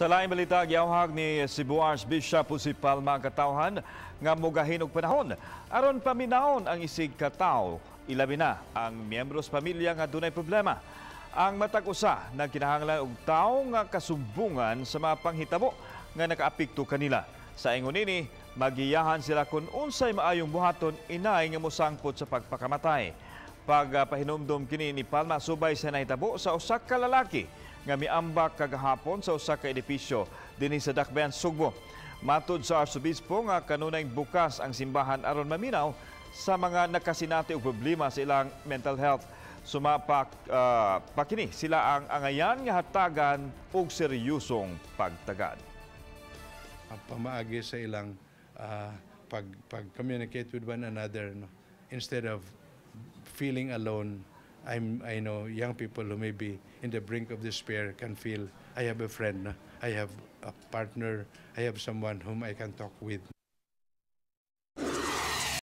Sa laing balita, giyawhag ni Cebu Arsobispo Jose Palma ang katawhan nga mogahin og panahon aron paminahon ang isig katawo, ilabi na ang miyembros pamilya nga dunay problema. Ang matag usa nagkinahanglan og tawo nga kasumbungan sa mga panghitabo nga nakaapekto kanila. Sa ingon nini, magiyahan sila kung unsay maayong buhaton inay nga mosangpot sa pagpakamatay. Pagpahinumdum kini ni Palma subay sa nahitabo sa usa ka lalaki nga miambak kagahapon sa usa ka edipisyo dinhi sa Dakbayan, Sugbo. Matud sa Arsobispo nga kanunay bukas ang simbahan aron maminaw sa mga nakasinati og problema sa ilang mental health. Sumapak pakini sila ang angayan nga hatagan og seryosong pagtagad. Pamaagi sa ilang pag-communicate with one another, no? Instead of feeling alone. I know young people who may be in the brink of despair can feel, I have a friend, I have a partner, I have someone whom I can talk with.